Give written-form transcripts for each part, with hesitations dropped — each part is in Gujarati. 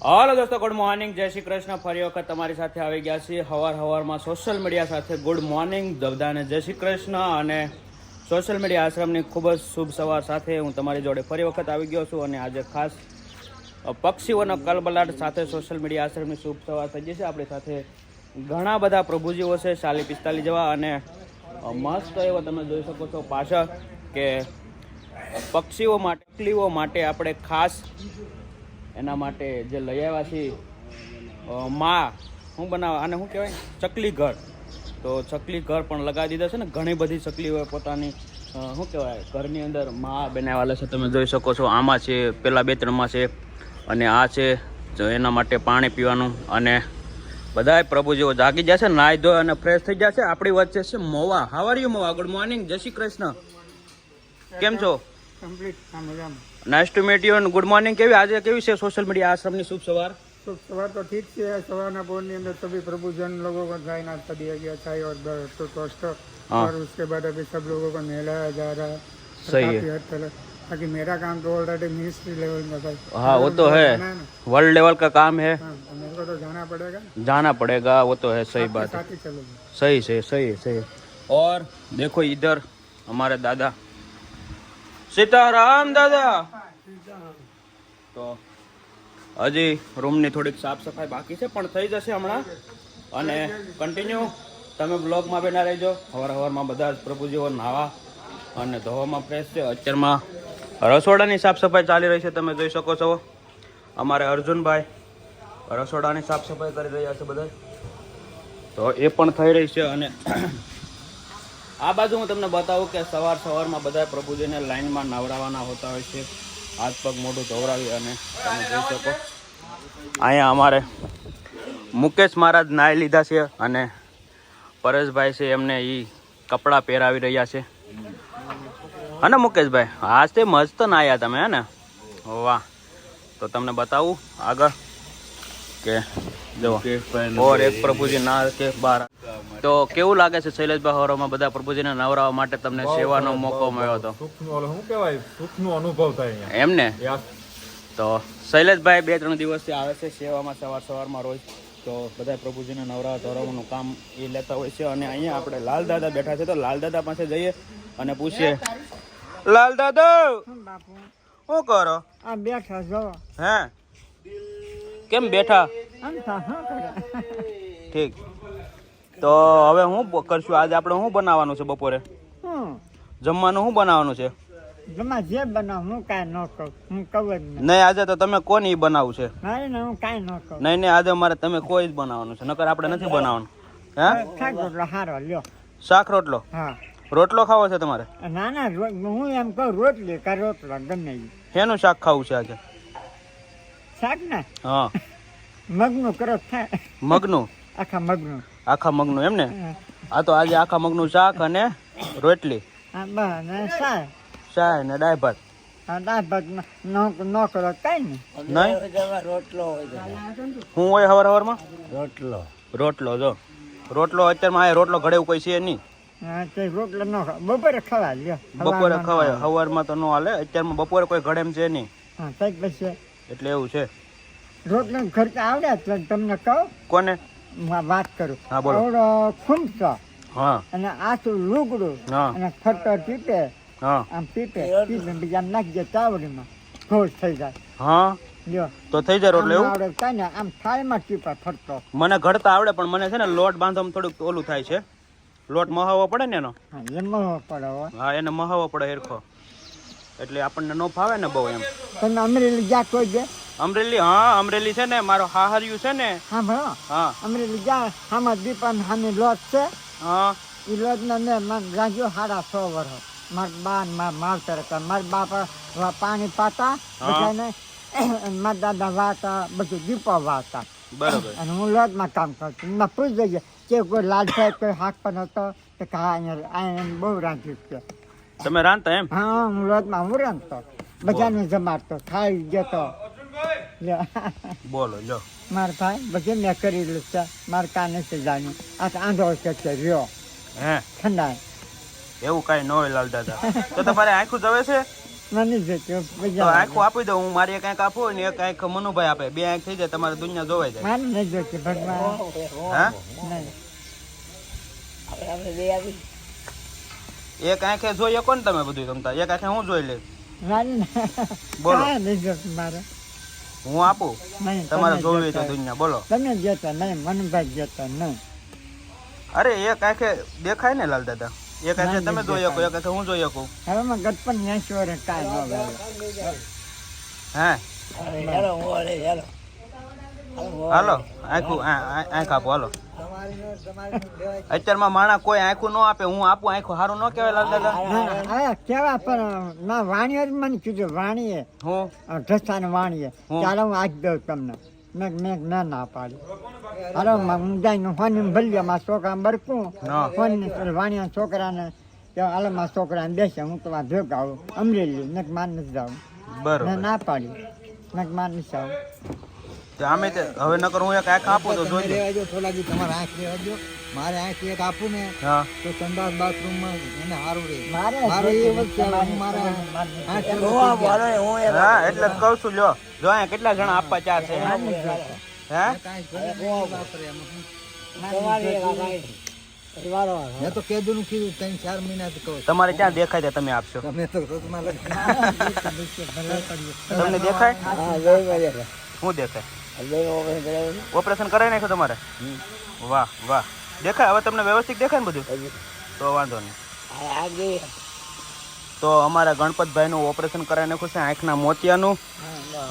હાલો દોસ્તો, ગુડ મોર્નિંગ, જય શ્રી કૃષ્ણ. ફરી વખત તમારી સાથે આવી ગયા છીએ હવારમાં સોશિયલ મીડિયા સાથે. ગુડ મોર્નિંગ બધાને, જય શ્રી કૃષ્ણ. અને સોશિયલ મીડિયા આશ્રમની ખૂબ જ શુભ સવાર સાથે હું તમારી જોડે ફરી વખત આવી ગયો છું. અને આજે ખાસ પક્ષીઓનો કલબલાટ સાથે સોશિયલ મીડિયા આશ્રમની શુભ સવાર થઈ જશે. આપણી સાથે ઘણા બધા પ્રભુજીઓ છે, 40-45 જેવા. અને મસ્ત એવો તમે જોઈ શકો છો પાછળ કે પક્ષીઓ માટે આપણે ખાસ એના માટે જે લઈ આવ્યા છીએ શું બનાવવા, આને શું કહેવાય, ચકલી ઘર. તો ચકલી ઘર પણ લગાવી દીધા છે ને. ઘણી બધી ચકલીઓ પોતાની શું કહેવાય ઘરની અંદર બનાવેલા છે, તમે જોઈ શકો છો. આમાં છે, પેલા 2-3માં છે, અને આ છે એના માટે પાણી પીવાનું. અને બધાય પ્રભુજીઓ જાગી જશે, નાહી ધોઈ અને ફ્રેશ થઈ જશે. આપણી વચ્ચે છે Mova. How are you Mova? Good morning, જય શ્રી કૃષ્ણ. કેમ છો? Nice to meet you and good morning. કેવી છે સોશિयल मीडिया आश्रम ની शुभ सवार? शुभ सवार तो ठीक है। सवारना बोलने अंदर सभी प्रभुजन लोगों को चाय नाश्ता दिया गया, चाय और टोस्ट, और उसके बाद अभी सब लोगों को नहलाया जा रहा है। सही है। बाकी मेरा काम तो ऑलरेडी मिनिस्ट्री लेवल में था। हाँ वो तो है, वर्ल्ड लेवल का काम है। मेरे को तो जाना पड़ेगा, वो तो है। सही बात है, सही से सही। और देखो इधर हमारे दादा, सीताराम दादा. તો હજી રૂમની થોડીક સાફ સફાઈ બાકી છે, પણ થઈ જશે હમણાં. અને કન્ટિન્યુ તમે બ્લોગમાં બેના રહેજો. હવારમાં બધા જ પ્રભુજીઓ નાહવા અને ધોવામાં ફ્રેશ છે. અત્યારમાં રસોડાની સાફ સફાઈ ચાલી રહી છે, તમે જોઈ શકો છો. અમારે અર્જુનભાઈ રસોડાની સાફ સફાઈ કરી રહ્યા છે બધા, તો એ પણ થઈ રહી છે. અને આ બાજુ હું તમને બતાવું કે સવારમાં બધા પ્રભુજીને લાઈનમાં નવડાવવાના હોતા હોય છે. હાથ પગ મોઢું ધોવરાવી. અને તમે જોઈ શકો અહીંયા અમારે મુકેશ મહારાજ નાહી લીધા છે, અને પરેશભાઈ છે એમને એ કપડાં પહેરાવી રહ્યા છે. અને મુકેશભાઈ આજ તે મસ્ત નાહ્યા તમે, હે ને? વાહ. તો તમને બતાવું આગળ કે જો ઓર એક પ્રભુજી ના કે બહાર. તો કેવું લાગે છે શૈલેષભાઈ, હવારમાં બધા પ્રભુજીને નવરાવવા માટે તમને સેવાનો મોકો મળ્યો હતો? સુખનો અનુભવ થાય એમ ને? તો શૈલેષભાઈ 2-3 દિવસથી આવે છે સેવામાં, સવારમાં રોજ. તો બધા પ્રભુજીને નવરાવવાનું કામ એ લેતા હોય છે. અને અહીંયા આપણે લાલ દાદા બેઠા છે, તો લાલ દાદા પાસે જઈએ અને પૂછીએ. લાલ દાદા શું કરો? બેઠા જો. હે કેમ બેઠા? ઠીક. તો હવે શું કરશું આજે? આપણે શું બનાવવાનું છે બપોરે? જમવાનું શું બનાવવાનું છે? જે બનાવ હું કાંઈ ન કહું, હું કહું જ નહીં. આજે તો તમે કોને ઈ બનાવવું છે? હું કાંઈ ન કહું. નહીં આજે અમારે તમે કોઈ જ બનાવવાનું છે, નકર આપણે નથી બનાવવાનું. હે શાક રોટલો હારો લ્યો. શાક રોટલો? હા. રોટલો ખાવો છે તમારે? ના હું એમ કહું રોટલી કે રોટલો ગમે. શેનું શાક ખાવું છે આજે? શાક ને? હા. મગનું કરો થાય. મગનું? આખા મગનું. આખા મગનું એમ ને? આ તો આજે આખા મગનું શાક અને રોટલી. હા બસ. શાય ને દાળ ભાત. દાળ ભાત ન કરો કઈ નહીં. રોટલો શું હોય હવારમાં? રોટલો જો રોટલો અત્યારમાં આ રોટલો ઘડે એવું કોઈ છે નહીં. રોટલો ન બપોરે ખવાય લ્યો. બપોરે ખવાય, સવારમાં તો ન હાલે. અત્યારમાં બપોરે કોઈ ઘડે એમ છે નહીં. હા પછી એટલે એવું છે. રોટલો ખર્ચ આવડે તો તમને કહું. કોને વાત કરું? હા બોલો. ખૂમસો. હા. અને આછું લુગડું. હા. અને ખટ્ટર પીપે. હા. આમ પીપે બીજા નાખજે ચાવડીમાં, ઘોષ થઈ જાય. હા લ્યો તો થઈ જાય રોટલો. એવું આવડે કઈ ને આમ થાળીમાં ટીપા ફરતો. મને ઘડતા આવડે, પણ મને છે ને લોટ બાંધવામાં થોડુંક ઓલું થાય છે. લોટ મહાવો પડે ને એનો. એમાં પડે. હા એને મહાવો પડે હેરખો, એટલે આપણને ન ફાવે ને બહુ એમ. તમે અમરેલી જા કોઈ છે? અમરેલી? હા અમરેલી છે ને, મારો હાહરિયું છે ને. હા ભણો. હા અમરેલી જા. આમાં દીપન સામે લોટ છે. હા. એ લોટ ને મેં રાખ્યો 6.5 વર્ષ. મારા બા ને મારા માવતર હતા. મારા બાપા પાણી પાતા બધાને, મારા દાદા વાતા, બધું દીપો વાતા. બરોબર. અને હું લોટમાં કામ કરતો. એમાં પૂછી જઈએ કે કોઈ લાલભાઈ કોઈ હાક પણ હતો તો અહીંયા બહુ રાંધ્યું છે. તમે રાંધતા એમ? હા હું લોટમાં હું રાંધતો, બધાને જમાડતો, ખાઈ જતો. બોલો લો મારા ભાઈ બધું મેં કરેલું છે. મારે કાંઈ નથી જાણ્યું. આ આંધો છે રહ્યો. હે ઠંડા એવું કઈ ન હોય લાલ દાદા. તો તમારે આંખું જવે છે? મને જોઈતું તો બીજા આંખો આપી દો, હું મારી એક આંખ આપું ને એક આંખ મનુભાઈ આપે, 2 આંખ થઈ જાય, તમારે દુનિયા જોવાઈ જાય. મારે નહીં જોઈતું ભગવાન હા નહીં એક આંખે જોઈ શકો ને તમે બધું તમતા, એક આંખે હું જોઈ લે. મારે બોલો. કાંઈ નહીં જોઈતું મારે હું આપું, નહીં તમારે તમે જોવી તો જોતા. દુનિયા. બોલો. તમે જતા નહીં મનુભાઈ જતા નહીં અરે એક આંખે દેખાય ને લાલ દાદા, એક આંખે તમે જોઈ શકો, એક આંખે હું જોઈ શકું. હવે માં ગટપણ 80 વર્ષ કાંઈ ન હે હાલો આંખું આંખ આપો હાલો. અત્યારમાં માણા કોઈ આંખું ન આપે, હું આપું આંખું સારું ન કહેવાય લાલ દાદા? હા કેવા પણ ના વાણીએ જ મને કીધું વાણીએ હું ઢસાને વાણીએ હું? ચાલો હું આજ દઉં તમને મેં ના પાડી. અરે હું જઈને હોની ભલ્યો મારા છોકરા બરકું હા. હોની વાણિયા છોકરાને હાલો મારા છોકરાને બેસે હું તમારે ભેગા આવું અમરેલી મેં માર નથી જાઉં બરોબર. મેં ના પાડી મેં માર નથી આવું. તો આમે તે હવે નકર હું એક આંખ આપું તો જોઈ લે. થોડા દી તમારે આંખ રહેવા દો. મારે આંખ એક આપું ને હા તો સંડાસ બાથરૂમમાં એને સારું રહે. મારે મારે જે એ વસ્તુ તમારી મારે મારી આંખ હા એટલે જ કહું છું. લ્યો જો અહીંયા કેટલા જણા આપવા ચાર છે. મારી જ જોતો. હે વાપરે એમાં. વારો મેં તો કેદું નું કીધું 3-4 મહિનાથી કહું. તમારે ક્યાં દેખાય છે તમે આપશો? તમે તો રસમાં તમને દેખાય? શું દેખાય? ઓપરેશન કરાવી નાખ્યું તમારે? વાહ વાહ, દેખાય હવે તમને વ્યવસ્થિત દેખાય ને બધું? તો વાંધો નહીં. તો અમારા ગણપતભાઈ નું ઓપરેશન કરાવી નાખ્યું છે આંખના મોતિયાનું,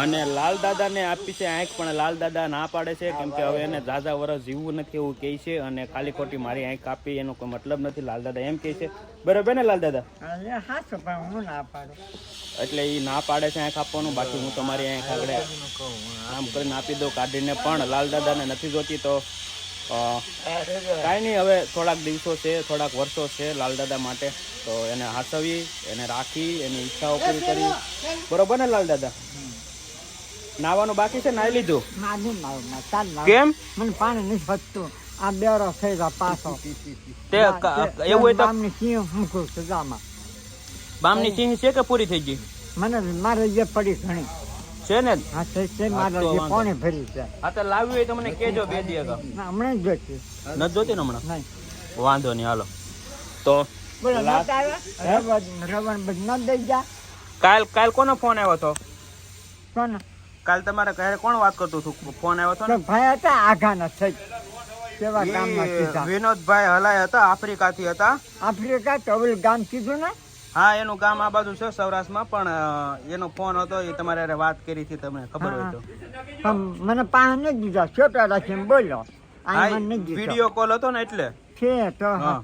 અને લાલ દાદાને આપી છે આંખ, પણ લાલ દાદા ના પાડે છે કેમ કે હવે એને ઝાઝા વર્ષ જીવવું નથી એવું કહે છે, અને ખાલી ખોટી મારી આંખ આપી એનો કોઈ મતલબ નથી, લાલ દાદા એમ કહે છે. બરાબર ને લાલ દાદા? હાચું પણ હું ના પાડું. એટલે એ ના પાડે છે આંખ આપવાનું, બાકી હું તમારી આંખ આગળ આમ કરીને આપી દઉં કાઢીને, પણ લાલ દાદાને નથી જોતી. તો કાંઈ નહીં, હવે થોડાક દિવસો છે, થોડાક વર્ષો છે લાલ દાદા માટે, તો એને હાચવી, એને રાખી, એની ઈચ્છાઓ પૂરી કરી. બરોબર ને લાલ દાદા? નાવાનું બાકી છે, નાઈ લીધું? ના નહીં નાવું, ના ચાલ નાવું. કેમ? મને પાણી નથી વધતું, આ બેરો થઈ જાય પાછો. તે એવું હોય તો ગામની સિંહ મૂકું સજામાં. બામની સિંહ છે કે પૂરી થઈ ગઈ મને મારે જે પડી ઘણી છે ને? હા છે મારે જે પાણી ભરી છે. હા તો લાવવી હોય તો મને કહેજો 2 દી અગાઉ. ના હમણાં જ જોઈતી નથી જોતી ને હમણાં? નહીં. વાંધો નહીં, હાલો. તો બોલો નહોતા આવ્યા? રવણ બધું ન દઈ જા કાલ કોનો ફોન આવ્યો હતો? કોને? કાલ તમારે ઘરે કોણ વાત કરતું હતું? ફોન આવ્યો હતો તો ને? ભાઈ હતા આઘાના થઈ કેવા ગામમાં કીધા વિનોદભાઈ હલાય હતા, આફ્રિકાથી હતા. આફ્રિકા તો ઓલું ગામ કીધું ને. હા એનું ગામ આ બાજુ છે સૌરાષ્ટ્રમાં, પણ એનો ફોન હતો, એ તમારે હારે વાત કરી હતી, તમને ખબર હોય તો. પણ મને પાણી નથી દીધા, છોટા રાખીને બોલો. હા આ મને નથી દીધો. વિડીયો કોલ હતો ને એટલે. છે તો હા.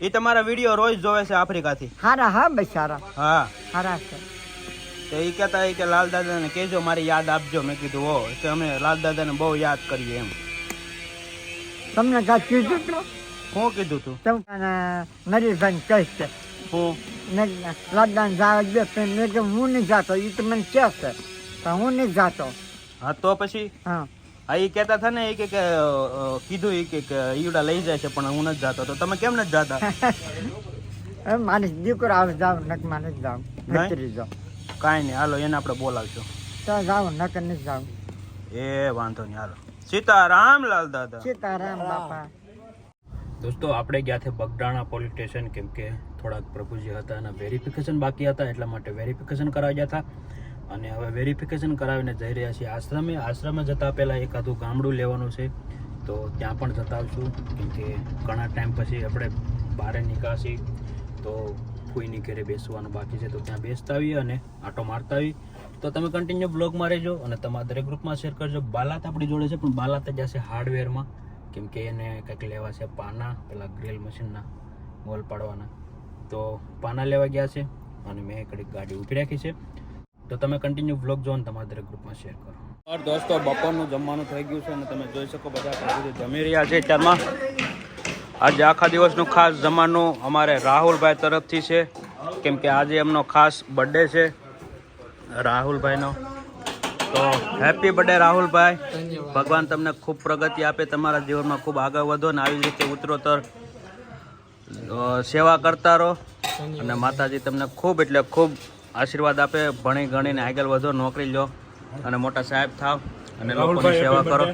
એ તમારા વિડીયો રોજ જોવે છે આફ્રિકાથી. હારા હા બચારા હા હારા છે. તો એ કહેતા કે લાલ દાદાને કહેજો મારી યાદ આપજો. મેં કીધું હો, કે અમે લાલ દાદાને બહુ યાદ કરીએ એમ. તમને કાંઈ કીધું તું? શું કીધું તું? તમને નરેશભાઈ કહીશ છે હું લગન જવા દે, પણ મેં કીધું હું નહીં જાતો, એ તો મને કહે છે પણ હું નહીં જાતો. હા તો પછી હા હા એ કહેતા હતા ને, એ કે કીધું એ કે ઈવડા લઈ જાય છે પણ હું નથી જાતો. તો તમે કેમ નથી જાતા? હવે મારી દીકરો આવે જાવ નક મારે જ જાવ નહીં? નકરી જાવ કાંઈ નહીં, હાલો એને આપણે બોલાવશું. તો જાવ નકર નહીં જાવ. એ વાંધો નહીં, હાલો. સીતારામ લાલ દાદા. સીતારામ બાપા. દોસ્તો આપણે ગયા છે બગડાણા પોલીસ સ્ટેશન, કેમ કે થોડાક પ્રભુજી હતા અને વેરિફિકેશન બાકી હતા, એટલા માટે વેરિફિકેશન કરાવી ગયા હતા. અને હવે વેરિફિકેશન કરાવીને જઈ રહ્યા છીએ આશ્રમે. આશ્રમે જતાં પહેલાં એકાદું ગામડું લેવાનું છે, તો ત્યાં પણ જતા આવશું, કેમ કે ઘણા ટાઈમ પછી આપણે બહાર નીકળાશી, તો ફૂઈની ઘરે બેસવાનું બાકી છે, તો ત્યાં બેસતા આવીએ અને આટો મારતા આવીએ. તો તમે કન્ટિન્યુ બ્લોગમાં રહેજો અને તમારા દરેક ગ્રુપમાં શેર કરજો. બાલાત આપણી જોડે છે, પણ બાલાત જ જશે હાર્ડવેરમાં, કેમ કે એને કંઈક લેવા છે પાના, પેલા ગ્રીલ મશીનના વોલ પાડવાના. તો પાના લેવા ગયા છે અને મેં કડીક ગાડી ઊભી રાખી છે. તો તમે કન્ટિન્યુ બ્લોગ જો ને તમારા દરેક ગ્રુપમાં શેર કરો. દોસ્તો બપોરનું જમવાનું થઈ ગયું છે અને તમે જોઈ શકો બધા પ્રભુજી જમી રહ્યા છે અત્યારમાં. આજે આખા દિવસનું ખાસ જમવાનું અમારે રાહુલભાઈ તરફથી છે, કેમ કે આજે એમનો ખાસ બર્થડે છે રાહુલભાઈનો. તો હેપી બર્થડે રાહુલભાઈ. ભગવાન તમને ખૂબ પ્રગતિ આપે, તમારા જીવનમાં ખૂબ આગળ વધો ને આવી રીતે ઉત્તરોત્તર સેવા કરતા રહો, અને માતાજી તમને ખૂબ એટલે ખૂબ આશીર્વાદ આપે, ભણી ગણીને આગળ વધો, નોકરી લો અને મોટા સાહેબ થાવ અને લોકોની રાહુલભાઈ સેવા કરો.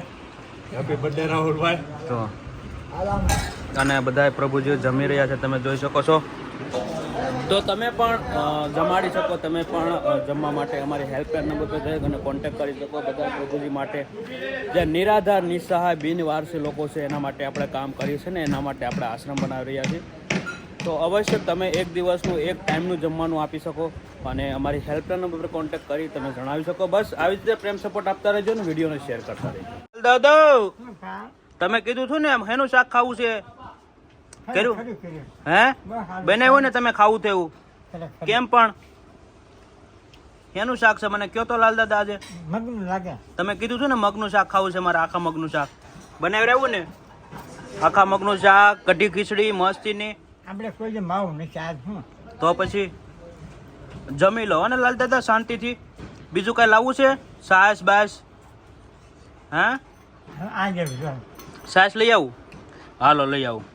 હેપી બર્થડે રાહુલભાઈ. તો અને બધાય પ્રભુજી જમી રહ્યા છે, તમે જોઈ શકો છો. તો તમે પણ જમાડી શકો, તમે પણ જમવા માટે અમારી હેલ્પલાઇન નંબર પર જઈ અને કોન્ટેક્ટ કરી શકો. બધા પ્રભુજી માટે જે નિરાધાર નિસહાય બિનવારસી લોકો છે એના માટે આપણે કામ કરીએ છીએ ને એના માટે આપણે આશ્રમ બનાવી રહ્યા છીએ. તો અવશ્ય તમે એક દિવસનું એક ટાઈમનું જમવાનું આપી શકો અને અમારી હેલ્પલાઇન નંબર પર કોન્ટેક્ટ કરી તમે જણાવી શકો. બસ આવી રીતે પ્રેમ સપોર્ટ આપતા રહેજો ને વિડીયોને શેર કરતા રહેજો. દાદા તમે કીધું હતું ને એનું શાક ખાવું છે, કર્યું હે બનાવ્યું ને તમે ખાવું થયું કેમ? પણ એનું શાક છે મને કયો તો લાલ દાદા આજે. મગનું લાગે. તમે કીધું હતું ને મગનું શાક ખાવું છે મારે, આખા મગનું શાક બનાવી રહ્યું ને, આખા મગનું શાક, કઢી ખીચડી મસ્તીની. આપણે કોઈ જે માવું નથી આજ હું. તો પછી જમી લો અને લાલ દાદા શાંતિથી. બીજું કઈ લાવવું છે? સાસ બાસ? હા આજે સાસ લઈ આવું? હાલો લઈ આવું.